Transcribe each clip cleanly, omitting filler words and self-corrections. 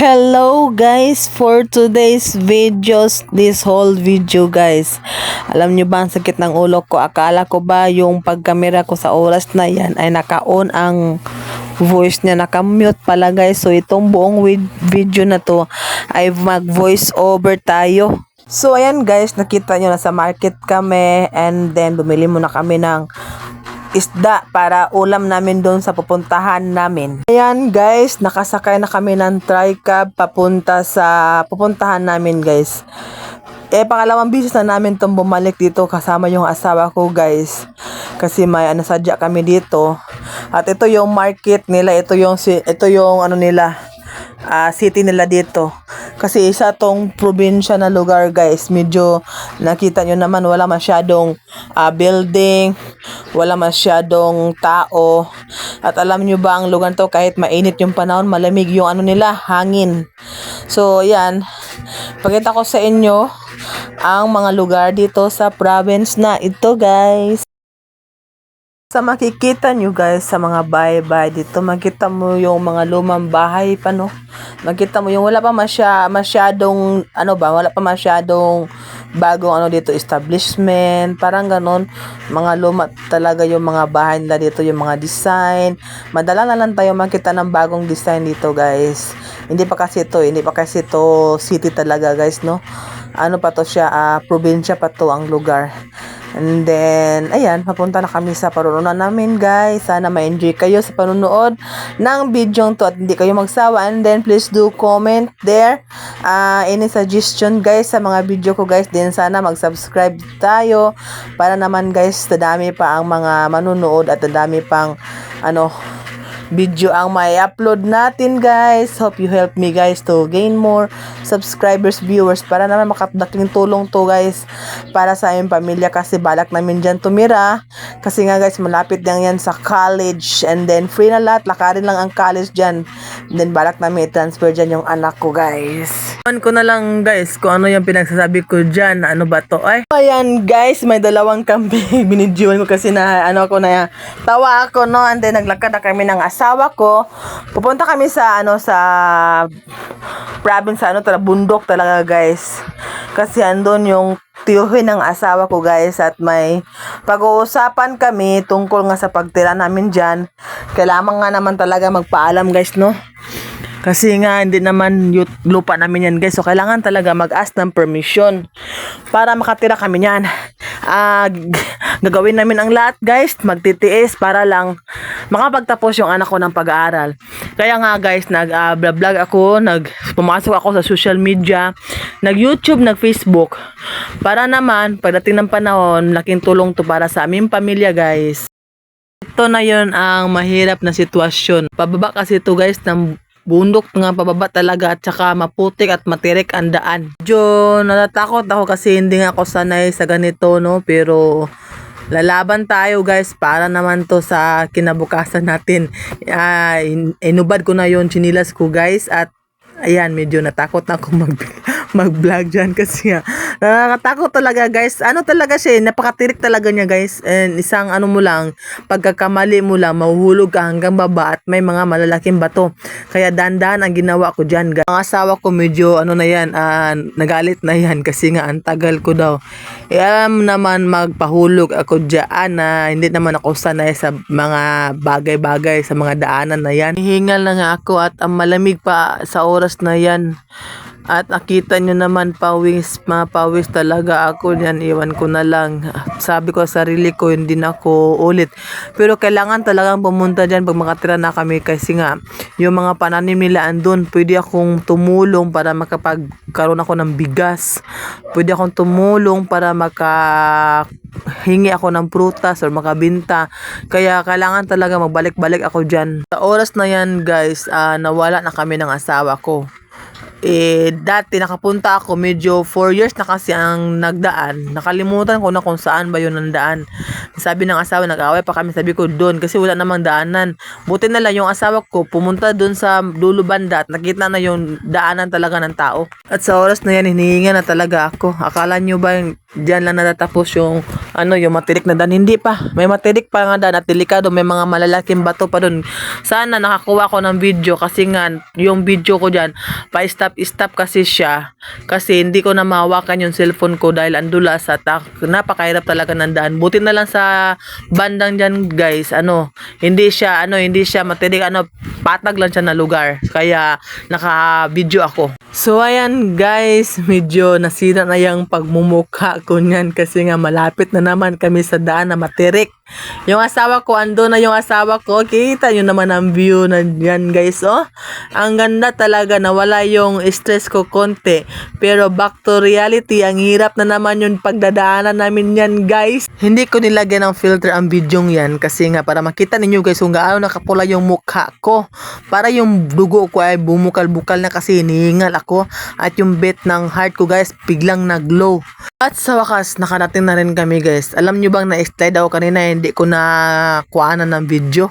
Hello guys, for today's videos, this whole video guys, alam nyo ba ang sakit ng ulo ko? Akala ko ba yung pagkamera ko sa oras na yan ay naka-on ang voice niya, naka-mute pala guys. So itong buong video na to ay mag-voice over tayo. So ayan guys, nakita nyo na sa market kami and then bumili muna kami ng isda para ulam namin doon sa pupuntahan namin. Ayan guys, nakasakay na kami ng tricab papunta sa pupuntahan namin guys. Pangalawang bisis na namin itong bumalik dito kasama yung asawa ko guys. Kasi may sadya kami dito. At ito yung market nila, ito yung ano nila, city nila dito. Kasi isa tong probinsya na lugar guys. Medyo nakita nyo naman wala masyadong building, wala masyadong tao. At alam nyo ba ang lugar to, kahit mainit yung panahon, malamig yung ano nila, hangin. So yan, pakita ko sa inyo ang mga lugar dito sa province na ito guys. Sa makikita nyo guys, sa mga bahay-bahay dito, makita mo yung mga lumang bahay pa no. Makita mo yung wala pa masyadong wala pa masyadong bagong dito establishment, parang ganon. Mga luma talaga yung mga bahay nila dito, yung mga design. Madala na lang tayo makita ng bagong design dito guys. Hindi pa kasi to city talaga guys no. Ano pa to siya, probinsya pa to ang lugar. And then, ayan, papunta na kami sa panununan namin guys. Sana ma-enjoy kayo sa panunood ng video to at hindi kayo magsawa. And then, please do comment there any suggestion guys sa mga video ko guys. Then, sana mag-subscribe tayo para naman guys, tadami pa ang mga manunood at tadami pang video ang may upload natin guys. Hope you help me guys to gain more subscribers, viewers, para naman makadaking tulong to guys para sa aming pamilya, kasi balak namin dyan tumira kasi nga guys malapit lang yan sa college and then free na lahat, lakarin lang ang college dyan. And then balak namin i-transfer dyan yung anak ko guys. Iwan ko na lang guys kung ano yung pinagsasabi ko dyan, ano ba to ay. Ayan guys, may dalawang kambing binidyoan ko kasi na tawa ako no. And then naglakad na kami ng asawa ko, pupunta kami sa sa province, bundok talaga guys. Kasi andun yung tiyuhin ng asawa ko guys at may pag-uusapan kami tungkol nga sa pagtira namin dyan. Kailangan nga naman talaga magpaalam guys no. Kasi nga hindi naman lupa namin yan guys. So kailangan talaga mag-ask ng permission para makatira kami niyan. Gagawin namin ang lahat guys, magtitiis para lang makapagtapos yung anak ko ng pag-aaral. Kaya nga guys, nag-vlog ako, pumasok ako sa social media, nag-YouTube, nag-Facebook, para naman pagdating ng panahon, laking tulong to para sa aming pamilya guys. Ito na yon ang mahirap na sitwasyon. Pababa kasi ito guys ng bundok nga, pababa talaga, at saka maputik at matirik ang daan. Medyo natatakot ako kasi hindi nga ako sanay sa ganito no, pero lalaban tayo guys para naman to sa kinabukasan natin. Inubad ko na yon chinilas ko guys at ayan, medyo natakot na ako mag-vlog dyan kasi nakakatakot talaga guys. Talaga siya, napakatirik talaga niya guys. And isang mo lang, pagkakamali mo lang, mahuhulog ka hanggang baba at may mga malalaking bato. Kaya dandan ang ginawa ko dyan guys. Ang asawa ko medyo nagalit na yan kasi nga ang tagal ko daw. Alam naman magpahulog ako dyan na hindi naman ako sanay sa mga bagay-bagay, sa mga daanan na yan. Hihingal na nga ako at ang malamig pa sa oras na yan. At nakita nyo naman pawis talaga ako yan. Iwan ko na lang. Sabi ko sa sarili ko, hindi na ako ulit. Pero kailangan talagang pumunta dyan pag makatira na kami. Kasi nga, yung mga pananim nila andun, pwede akong tumulong para makapagkaroon ako ng bigas. Pwede akong tumulong para hingi ako ng prutas or makabinta. Kaya kailangan talaga magbalik-balik ako dyan. Sa oras na yan guys, nawala na kami ng asawa ko. Dati nakapunta ako, medyo 4 years na kasi ang nagdaan. Nakalimutan ko na kung saan ba yun ang daan. Sabi ng asawa, nag-away pa kami. Sabi ko doon kasi wala namang daanan. Buti na lang yung asawa ko pumunta doon sa dulo banda at nakita na yung daanan talaga ng tao. At sa oras na yan, hinihinga na talaga ako. Akala nyo ba dyan lang natatapos yung ano yung matirik na daan. Hindi pa, may matirik pa nga daan at delikado, may mga malalaking bato pa dun. Sana nakakuha ko ng video kasi nga yung video ko dyan pa-stop kasi siya, kasi hindi ko na mahawakan yung cellphone ko dahil andulas at napakahirap talaga ng daan. Buti na lang sa bandang dyan guys, hindi siya matirik, patag lang siya na lugar, kaya naka-video ako. So ayan guys, medyo nasira na yung pagmumukha ko niyan kasi nga malapit na naman kami sa daan na matirik. Yung asawa ko, ando na yung asawa ko. Kita nyo naman ang view na yan guys, oh. Ang ganda talaga, nawala yung stress ko konti. Pero back to reality, ang hirap na naman yung pagdadaanan namin yan guys. Hindi ko nilagyan ng filter ang video yan kasi nga para makita ninyo guys kung gaano nakapula yung mukha ko. Para yung dugo ko ay bumukal-bukal na kasi hinihingal ako. At yung beat ng heart ko guys, biglang nag-low. At sa wakas, nakarating na rin kami guys. Alam nyo bang na-slide ako kanina, hindi ko na kuhanan ng video.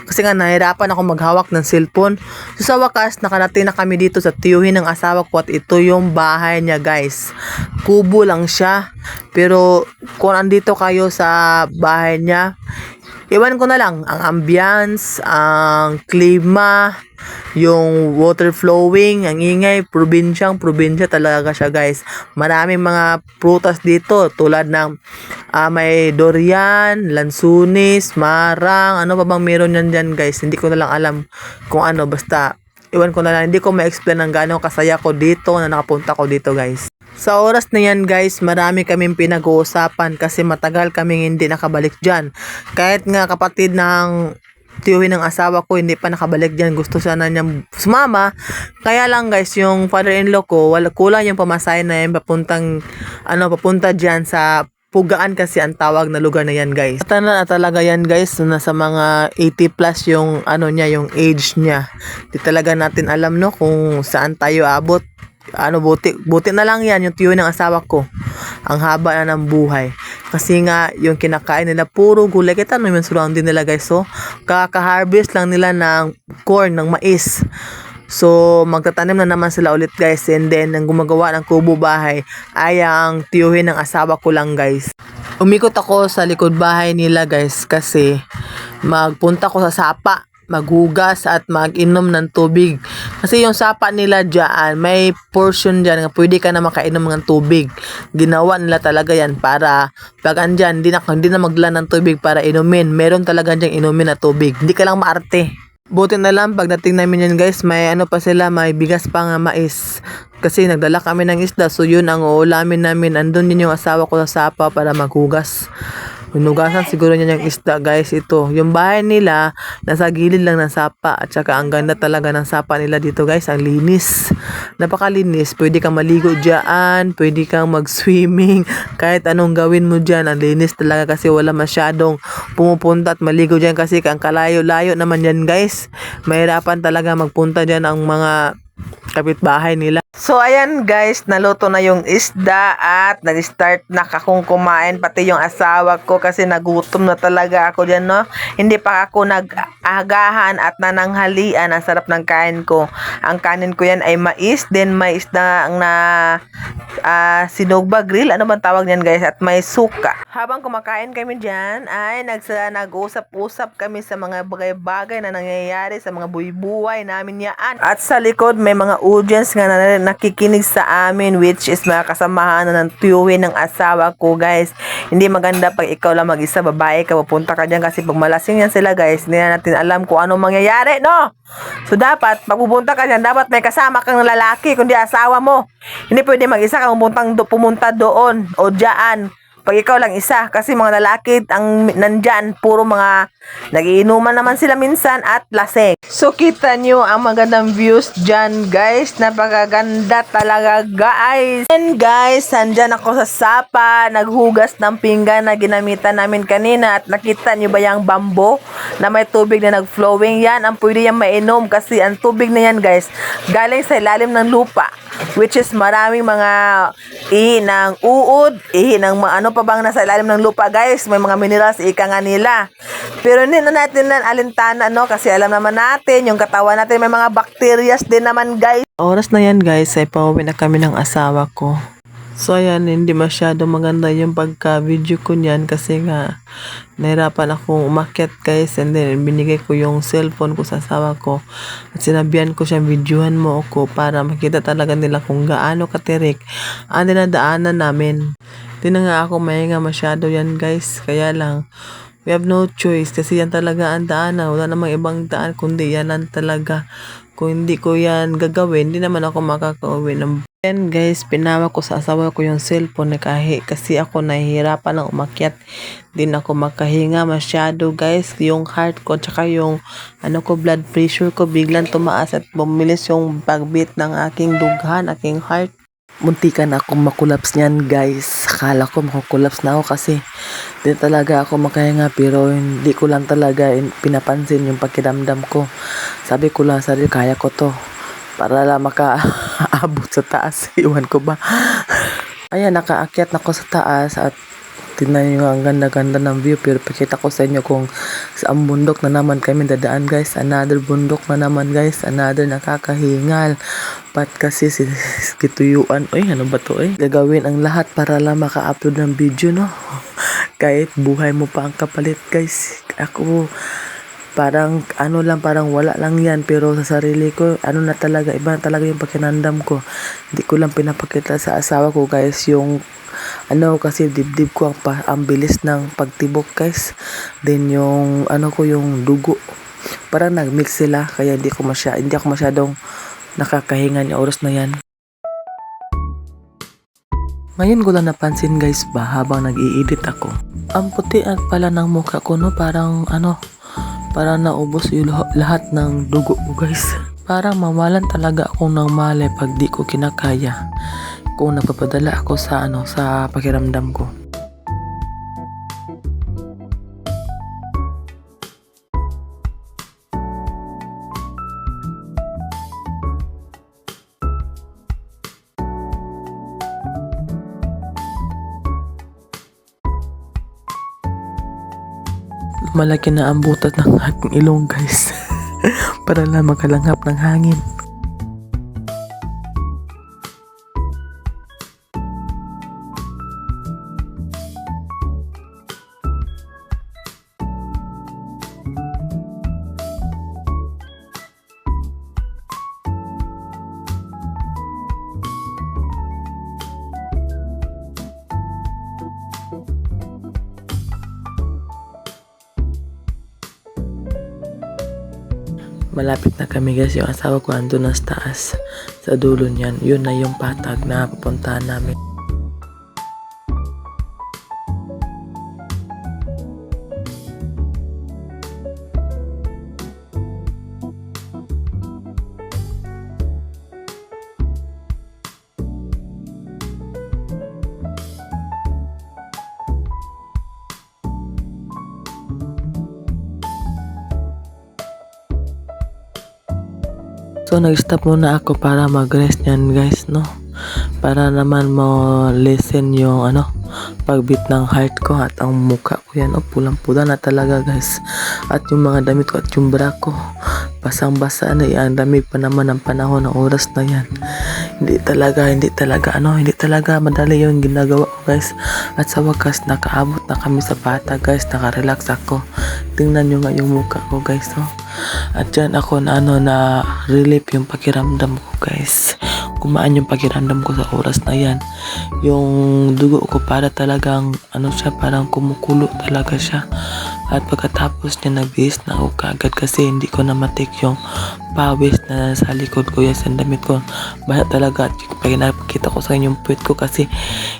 Kasi nga nahirapan ako maghawak ng cellphone. So sa wakas, nakarating na kami dito sa tiyuhin ng asawa ko at ito yung bahay niya guys. Kubo lang siya. Pero kung andito kayo sa bahay niya, iwan ko na lang ang ambience, ang klima, yung water flowing, ang ingay, probinsya talaga siya guys. Maraming mga prutas dito tulad ng may durian, lansunis, marang, ano pa bang meron yan dyan guys. Hindi ko na lang alam kung ano, basta iwan ko na lang, hindi ko ma-explain ng gaano kasaya ko dito na nakapunta ko dito guys. Sa oras na yan guys, marami kaming pinag-uusapan kasi matagal kaming hindi nakabalik dyan. Kahit nga kapatid ng tiyuhin ng asawa ko hindi pa nakabalik dyan, gusto sana niyang sumama. Kaya lang guys, yung father-in-law ko, kulang yung pamasahe na yan papunta dyan sa Pugaan kasi ang tawag na lugar na yan guys. Tanda na talaga yan guys, nasa mga 80 plus yung yung age niya. Di talaga natin alam no kung saan tayo abot. Buti na lang yan yung tiyo ng asawa ko. Ang haba na ng buhay. Kasi nga yung kinakain nila puro gulay. Kita naman surrounding nila guys. So kaka-harvest lang nila ng corn, ng mais. So, magtatanim na naman sila ulit guys. And then, ang gumagawa ng kubo bahay ay ang tiyuhin ng asawa ko lang guys. Umikot ako sa likod bahay nila guys kasi magpunta ko sa sapa, maghugas at mag-inom ng tubig. Kasi yung sapa nila dyan, may portion dyan nga pwede ka na makainom ng tubig. Ginawa nila talaga yan para pag andyan, hindi na maglan ng tubig para inumin. Meron talaga dyan inumin na tubig. Hindi ka lang maarte. Buti na lang pagdating namin yan guys, may pa sila, may bigas pa nga mais. Kasi nagdala kami ng isda, so yun ang uulamin namin. Andun din yung asawa ko sa sapa para maghugas. Hinugasan siguro niya yung isda guys. Ito, yung bahay nila nasa gilid lang ng sapa at saka ang ganda talaga ng sapa nila dito guys. Ang linis, napakalinis. Pwede kang maligo dyan, pwede kang mag-swimming, kahit anong gawin mo dyan. Ang linis talaga kasi wala masyadong pumupunta at maligo dyan kasi ang kalayo-layo naman yan guys. Mahirapan talaga magpunta dyan ang mga kapitbahay nila. So ayan guys, naluto na yung isda at nag-start na akong kumain, pati yung asawa ko kasi nagutom na talaga ako dyan no. Hindi pa ako nag-agahan at nananghalian. Ang sarap ng kain ko. Ang kanin ko yan ay mais, then may isda na sinugba grill, ano bang tawag niyan guys, at may suka. Habang kumakain kami dyan ay nag-usap-usap kami sa mga bagay-bagay na nangyayari sa mga buhay-buhay namin yan. At sa likod may mga audience nga na nakikinig sa amin, which is mga kasamahan na ng tiyuhin ng asawa ko guys. Hindi maganda pag ikaw lang mag-isa, babae ka, pupunta ka dyan kasi pag malasing yan sila guys, hindi na natin alam kung anong mangyayari no. So dapat pag pupunta ka dyan, dapat may kasama kang lalaki kundi asawa mo. Hindi pwede mag-isa ka pumunta doon o dyan pag ikaw lang isa, kasi mga lalaki ang nandyan, puro mga nagiinuman naman sila minsan at laseng. So kita nyo ang magandang views dyan guys, napakaganda talaga guys. And guys, andyan ako sa sapa, naghugas ng pinggan na ginamitan namin kanina at nakita nyo ba yung bamboo na may tubig na nag-flowing? Yan ang pwede yung mainom kasi ang tubig na yan guys galing sa ilalim ng lupa, which is maraming mga ihi ng uod, ihi ng ano pa bang nasa ilalim ng lupa guys, may mga minerals ika nga nila. Pero hindi na natin alintana no, kasi alam naman natin yung katawan natin may mga bacterias din naman guys. Oras na yan guys ay pauwi na kami ng asawa ko. So ayan, hindi masyado maganda yung pagka-video ko niyan kasi nga nahirapan akong umakyat guys, and then binigay ko yung cellphone ko sa asawa ko at sinabihan ko siya, videohan mo ako para makita talaga nila kung gaano katirik ang dinadaanan namin. Di na nga ako mahinga masyado yan guys, kaya lang we have no choice kasi yan talaga ang daanan, wala namang ibang daan kundi yan lang talaga. Kung hindi ko yan gagawin, hindi naman ako makakauwi ng. Then guys, pinawa ko sa asawa ko yung cellphone kasi ako nahihirapan ng umakyat. Din ako makahinga masyado guys. Yung heart ko tsaka yung blood pressure ko biglang tumaas at bumilis yung pagbit ng aking dughan, aking heart. Muntikan akong makulaps niyan guys. Akala ko makukulaps na ako kasi di talaga ako makahinga, pero hindi ko lang talaga pinapansin yung pakiramdam ko. Sabi ko lang sarili, kaya ko to para lang makaabot sa taas. Iwan ko ba? Ayan, nakaakyat na ko sa taas at tingnan nyo ang ganda-ganda ng view, pero pakita ko sa inyo kung saan bundok na naman kami dadaan guys. Another bundok na naman guys, another nakakahingal. Pat kasi kituyuan, ano ba to gagawin ang lahat para lang maka-upload ng video, no? Kahit buhay mo pa ang kapalit guys. Ako parang parang wala lang yan, pero sa sarili ko na talaga, iba na talaga yung pakinandam ko. Hindi ko lang pinapakita sa asawa ko guys yung kasi dibdib ko ang bilis ng pagtibok guys. Then yung yung dugo parang nagmix sila, kaya hindi ako masyadong nakakahinga yung oras na yan. Ngayon ko lang napansin guys ba, habang nag-i-edit ako, ang puti at pala ng mukha ko, no? Parang naubos yung lahat ng dugo ko guys. Parang mawalan talaga akong ng malay pag di ko kinakaya kung napapadala ako sa pakiramdam ko. Malaki na ang butat ng aking ilong guys para lang makalanghap ng hangin. Malapit na kami guys, yung asawa ko andun na sa taas, sa dulo niyan. Yun na yung patag na pupuntahan namin. So nag-stop muna ako para mag-rest niyan guys, no? Para naman mo-listen yung pagbit ng heart ko at ang mukha ko yan, pulang-pula na talaga guys. At yung mga damit ko at yung bra ko, basang-basa na yan. Lamig pa naman ang panahon ng oras na yan. Hindi talaga madali yung ginagawa ko guys. At sa wakas, nakaabot na kami sa bata guys. Naka-relax ako. Tingnan nyo nga yung mukha ko guys, no? At dyan ako na relief yung pakiramdam ko guys. Kumaan yung pakiramdam ko sa oras na yan. Yung dugo ko para talagang parang kumukulo talaga siya. At pagkatapos niya nagbihis na ako kagad kasi hindi ko na matik yung pawis na sa likod ko, yes, ang damit ko basa talaga. At pag nakikita ko sa yung puwet ko kasi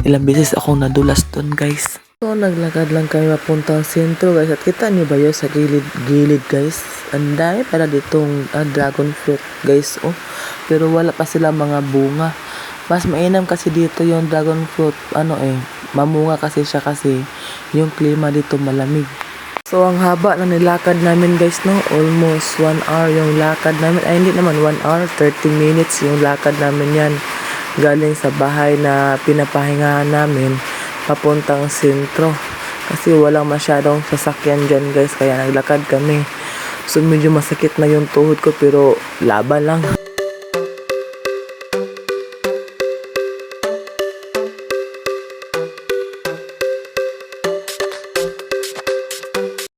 ilang beses akong nadulas doon guys. So naglakad lang kami papuntang sentro guys, at kita niyo ba yun sa gilid guys, ang dami pala ditong dragon fruit guys, pero wala pa sila mga bunga. Mas mainam kasi dito yung dragon fruit, mamunga kasi siya kasi yung klima dito malamig. So ang haba na nilakad namin guys, no? Almost 1 hour yung lakad namin. Ay hindi naman 1 hour, 30 minutes yung lakad namin yan. Galing sa bahay na pinapahingahan namin papuntang sentro. Kasi walang masyadong sasakyan dyan guys, kaya naglakad kami. So medyo masakit na yung tuhod ko pero laban lang.